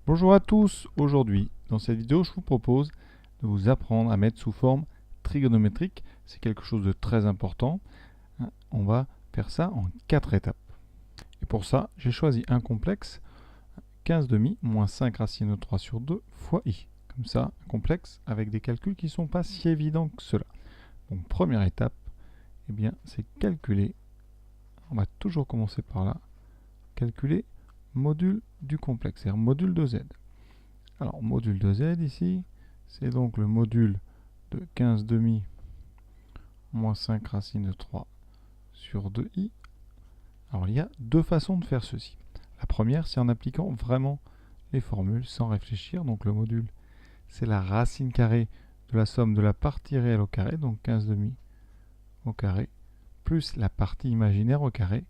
Bonjour à tous, aujourd'hui dans cette vidéo je vous propose de vous apprendre à mettre sous forme trigonométrique. C'est quelque chose de très important. On va faire ça en 4 étapes. Et pour ça j'ai choisi un complexe 15 demi moins 5 racine de 3 sur 2 fois i. Comme ça, un complexe avec des calculs qui ne sont pas si évidents que cela. Donc première étape, eh bien, c'est calculer, on va toujours commencer par là, calculer module du complexe, c'est-à-dire module de z. Alors, module de z ici, c'est donc le module de 15 demi moins 5 racine de 3 sur 2i. Alors, il y a deux façons de faire ceci. La première, c'est en appliquant vraiment les formules sans réfléchir. Donc, le module, c'est la racine carrée de la somme de la partie réelle au carré, donc 15 demi au carré, plus la partie imaginaire au carré,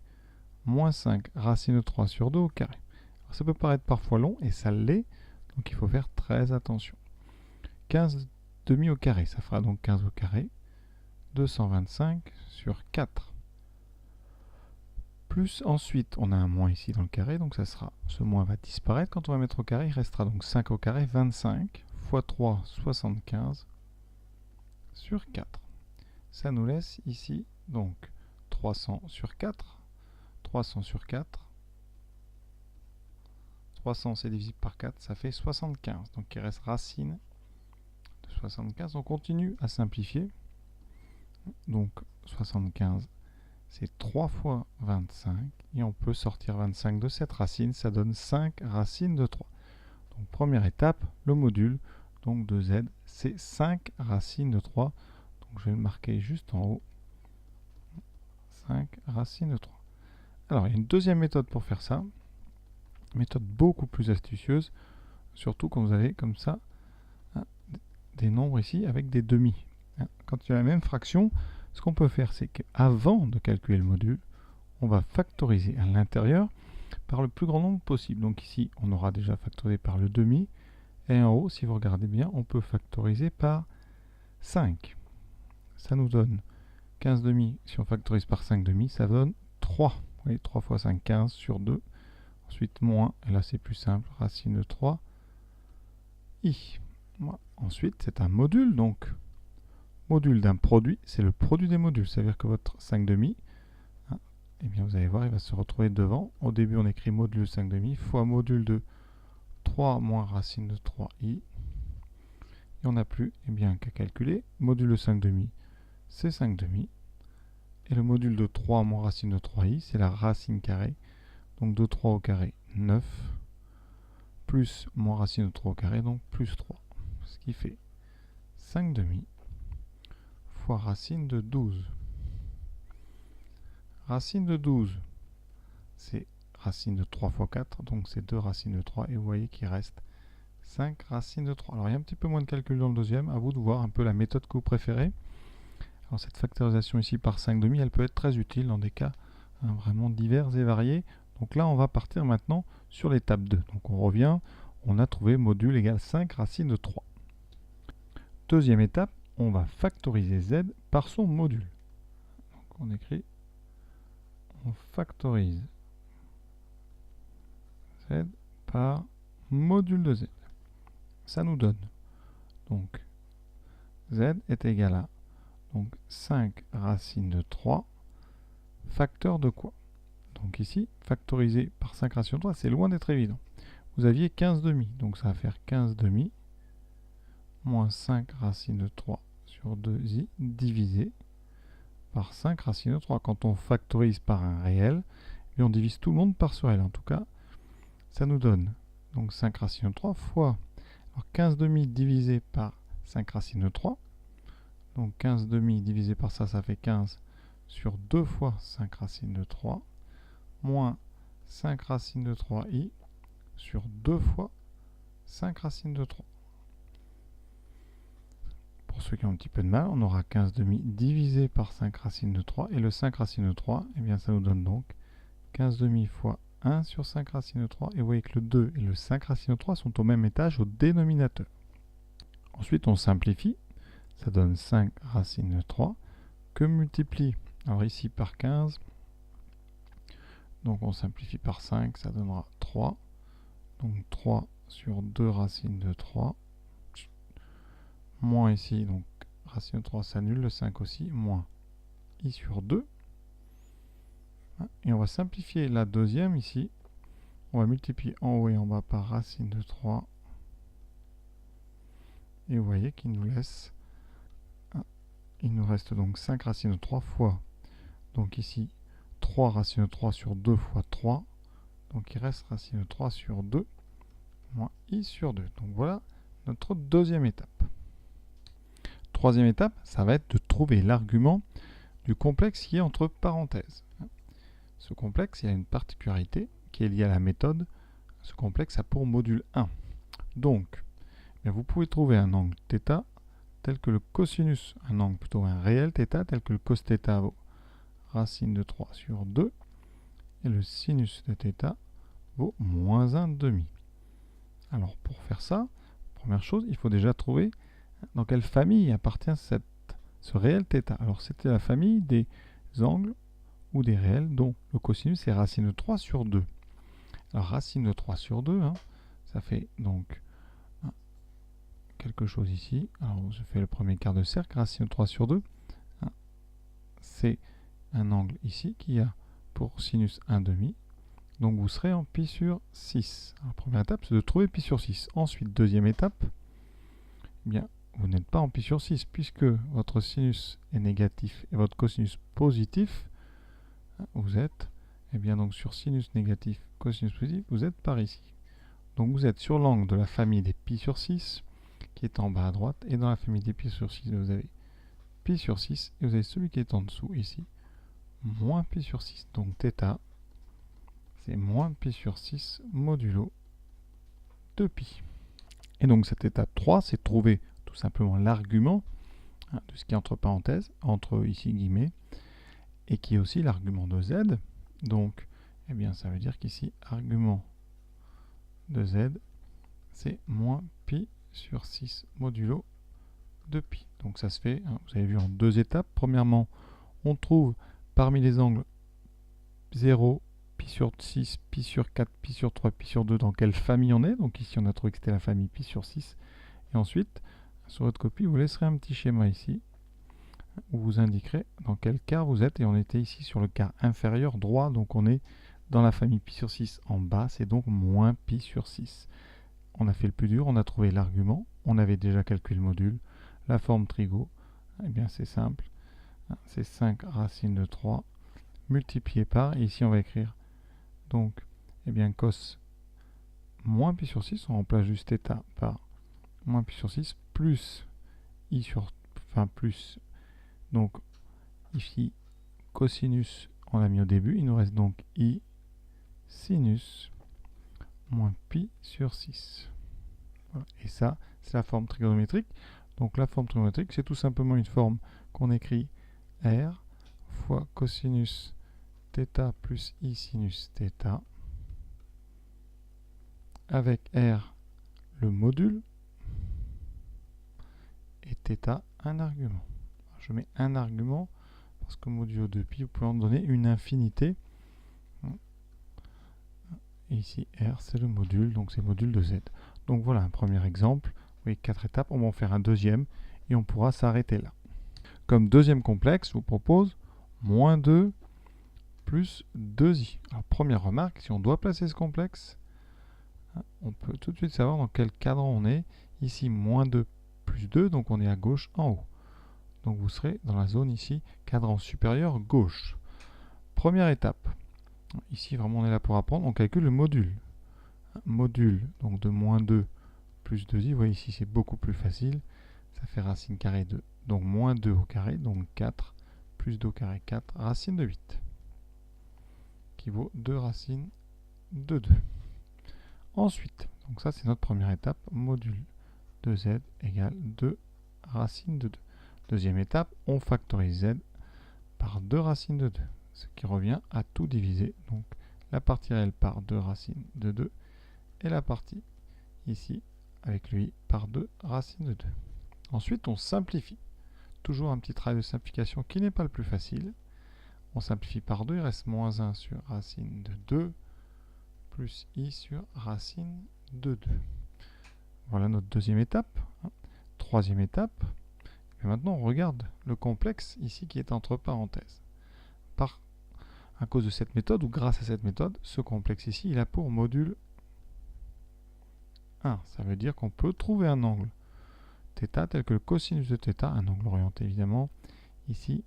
moins 5 racine de 3 sur 2 au carré. Alors, ça peut paraître parfois long, et ça l'est, donc il faut faire très attention. 15 demi au carré, ça fera donc 15 au carré, 225 sur 4. Plus ensuite, on a un moins ici dans le carré, donc ça sera, ce moins va disparaître. Quand on va mettre au carré, il restera donc 5 au carré, 25, fois 3, 75, sur 4. Ça nous laisse ici, donc, 300 sur 4, 300 sur 4, 300 c'est divisible par 4, ça fait 75. Donc il reste racine de 75. On continue à simplifier. Donc 75, c'est 3 fois 25. Et on peut sortir 25 de cette racine. Ça donne 5 racines de 3. Donc première étape, le module donc de z, c'est 5 racines de 3. Donc je vais le marquer juste en haut. 5 racines de 3. Alors il y a une deuxième méthode pour faire ça. Méthode beaucoup plus astucieuse. Surtout quand vous avez comme ça des nombres ici avec des demi. Quand il y a la même fraction, ce qu'on peut faire, c'est qu'avant de calculer le module, on va factoriser à l'intérieur par le plus grand nombre possible. Donc ici, on aura déjà factorisé par le demi. Et en haut, si vous regardez bien, on peut factoriser par 5. Ça nous donne 15 demi. Si on factorise par 5 demi, ça donne 3. Vous voyez, 3 fois 5, 15 sur 2. Ensuite, moins, et là c'est plus simple, racine de 3, i. Voilà. Ensuite, c'est un module, donc module d'un produit, c'est le produit des modules. Ça veut dire que votre 5 demi, eh bien vous allez voir, il va se retrouver devant. Au début, on écrit module 5 demi fois module de 3 moins racine de 3i. Et on n'a plus qu'à calculer. Module de 5 demi, c'est 5 demi. Et le module de 3 moins racine de 3i, c'est la racine carrée. Donc de 3 au carré, 9. Plus moins racine de 3 au carré, donc plus 3. Ce qui fait 5 demi fois racine de 12. Racine de 12, c'est racine de 3 fois 4, donc c'est 2 racines de 3. Et vous voyez qu'il reste 5 racines de 3. Alors il y a un petit peu moins de calcul dans le deuxième, à vous de voir un peu la méthode que vous préférez. Alors cette factorisation ici par 5 demi, elle peut être très utile dans des cas vraiment divers et variés. Donc là, on va partir maintenant sur l'étape 2. Donc on revient, on a trouvé module égale 5 racines de 3. Deuxième étape, on va factoriser z par son module. Donc on écrit, on factorise z par module de z. Ça nous donne donc z est égal à donc 5 racines de 3 facteur de quoi? Donc ici, factoriser par 5 racines de 3, c'est loin d'être évident. Vous aviez 15 demi, donc ça va faire 15 demi moins 5 racines de 3 sur 2i divisé par 5 racines de 3. Quand on factorise par un réel, et on divise tout le monde par ce réel. En tout cas, ça nous donne donc 5 racines de 3 fois alors 15 demi divisé par 5 racines de 3. Donc 15 demi divisé par ça, ça fait 15 sur 2 fois 5 racines de 3, moins 5 racines de 3i sur 2 fois 5 racines de 3. Pour ceux qui ont un petit peu de mal, on aura 15 demi divisé par 5 racines de 3. Et le 5 racines de 3, eh bien ça nous donne donc 15 demi fois 1 sur 5 racines de 3. Et vous voyez que le 2 et le 5 racines de 3 sont au même étage au dénominateur. Ensuite, on simplifie. Ça donne 5 racines de 3 que multiplie, alors ici par 15. Donc on simplifie par 5, ça donnera 3. Donc 3 sur 2 racine de 3. Moins ici, donc racine de 3 s'annule, le 5 aussi, moins I sur 2. Et on va simplifier la deuxième ici. On va multiplier en haut et en bas par racine de 3. Et vous voyez qu'il nous laisse, il nous reste donc 5 racines de 3 fois, donc ici 3 racines de 3 sur 2 fois 3. Donc il reste racine de 3 sur 2, moins I sur 2. Donc voilà notre deuxième étape. Troisième étape, ça va être de trouver l'argument du complexe qui est entre parenthèses. Ce complexe, il y a une particularité qui est liée à la méthode. Ce complexe a pour module 1. Donc, vous pouvez trouver un angle θ tel que le cosinus, un angle plutôt un réel θ tel que le cos θ vaut racine de 3 sur 2 et le sinus de θ vaut moins 1 demi. Alors pour faire ça, première chose, il faut déjà trouver dans quelle famille appartient ce réel θ. Alors c'était la famille des angles ou des réels dont le cosinus est racine de 3 sur 2. Alors racine de 3 sur 2, ça fait donc quelque chose ici. Alors je fais le premier quart de cercle, racine de 3 sur 2. C'est un angle ici qui a pour sinus 1 demi. Donc vous serez en pi sur 6. Alors, première étape, c'est de trouver pi sur 6. Ensuite, deuxième étape, eh bien, vous n'êtes pas en pi sur 6 puisque votre sinus est négatif et votre cosinus positif. Vous êtes, donc sur sinus négatif, cosinus positif, vous êtes par ici. Donc vous êtes sur l'angle de la famille des pi sur 6 qui est en bas à droite, et dans la famille des pi sur 6, vous avez pi sur 6, et vous avez celui qui est en dessous ici, moins pi sur 6. Donc θ, c'est moins pi sur 6 modulo 2pi. Et donc cette étape 3, c'est de trouver tout simplement l'argument de ce qui est entre parenthèses, entre ici guillemets, et qui est aussi l'argument de z. Donc, ça veut dire qu'ici, argument de z, c'est moins pi sur 6 modulo 2pi. Donc ça se fait, vous avez vu, en deux étapes. Premièrement, on trouve parmi les angles 0, pi sur 6, pi sur 4, pi sur 3, pi sur 2, dans quelle famille on est. Donc ici, on a trouvé que c'était la famille pi sur 6. Et ensuite, sur votre copie, vous laisserez un petit schéma ici, où vous indiquerez dans quel quart vous êtes. Et on était ici sur le quart inférieur droit, donc on est dans la famille pi sur 6 en bas, c'est donc moins pi sur 6. On a fait le plus dur, on a trouvé l'argument, on avait déjà calculé le module, la forme trigo, c'est simple, c'est 5 racines de 3 multiplié par, et ici on va écrire donc cos moins pi sur 6, on remplace juste θ par moins pi sur 6 plus i sur, plus, donc ici cosinus on l'a mis au début, il nous reste donc i sinus moins pi sur 6. Voilà. Et ça, c'est la forme trigonométrique. Donc la forme trigonométrique, c'est tout simplement une forme qu'on écrit R fois cosinus θ plus i sinus θ, avec R le module et θ un argument. Alors, je mets un argument parce que modulo 2pi, vous pouvez en donner une infinité. Et ici, R, c'est le module, donc c'est module de Z. Donc voilà un premier exemple. Vous voyez, 4 étapes. On va en faire un deuxième et on pourra s'arrêter là. Comme deuxième complexe, je vous propose moins 2 plus 2i. Alors, première remarque, si on doit placer ce complexe, on peut tout de suite savoir dans quel cadran on est. Ici, moins 2 plus 2, donc on est à gauche en haut. Donc vous serez dans la zone ici, cadran supérieur gauche. Première étape. Ici, vraiment, on est là pour apprendre. On calcule le module. Module donc de moins 2 plus 2i. Vous voyez ici, c'est beaucoup plus facile. Ça fait racine carrée de, donc moins 2 au carré, donc 4, plus 2 au carré, 4, racine de 8, qui vaut 2 racines de 2. Ensuite, donc ça, c'est notre première étape. Module de z égale 2 racines de 2. Deuxième étape, on factorise z par 2 racines de 2. Ce qui revient à tout diviser. Donc la partie réelle par 2 racines de 2 et la partie ici avec lui par 2 racines de 2. Ensuite, on simplifie. Toujours un petit travail de simplification qui n'est pas le plus facile. On simplifie par 2, il reste moins 1 sur racine de 2 plus i sur racine de 2. Voilà notre deuxième étape. Troisième étape. Et maintenant, on regarde le complexe ici qui est entre parenthèses. À cause de cette méthode, ou grâce à cette méthode, ce complexe ici, il a pour module 1. Ça veut dire qu'on peut trouver un angle θ tel que le cosinus de θ, un angle orienté évidemment, ici,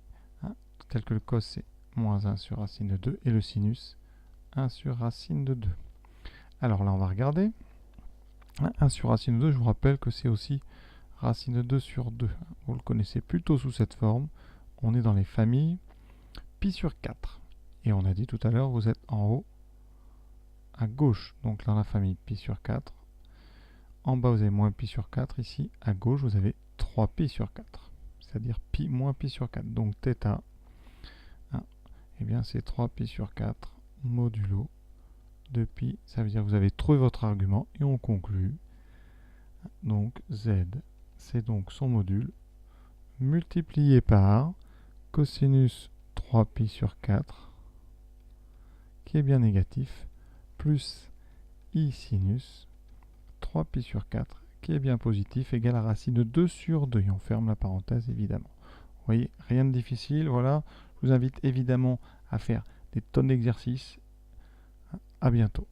tel que le cos c'est moins 1 sur racine de 2, et le sinus 1 sur racine de 2. Alors là, on va regarder. 1 sur racine de 2, je vous rappelle que c'est aussi racine de 2 sur 2. Vous le connaissez plutôt sous cette forme. On est dans les familles pi sur 4. Et on a dit tout à l'heure, vous êtes en haut, à gauche, donc dans la famille pi sur 4. En bas, vous avez moins pi sur 4. Ici, à gauche, vous avez 3 pi sur 4. C'est-à-dire pi moins pi sur 4. Donc θ, eh bien c'est 3 pi sur 4 modulo de pi. Ça veut dire que vous avez trouvé votre argument et on conclut. Donc z, c'est donc son module multiplié par cosinus 3 pi sur 4 qui est bien négatif plus i sinus 3 pi sur 4 qui est bien positif égale à racine de 2 sur 2 et on ferme la parenthèse évidemment. Vous voyez, rien de difficile. Voilà, je vous invite évidemment à faire des tonnes d'exercices. À bientôt.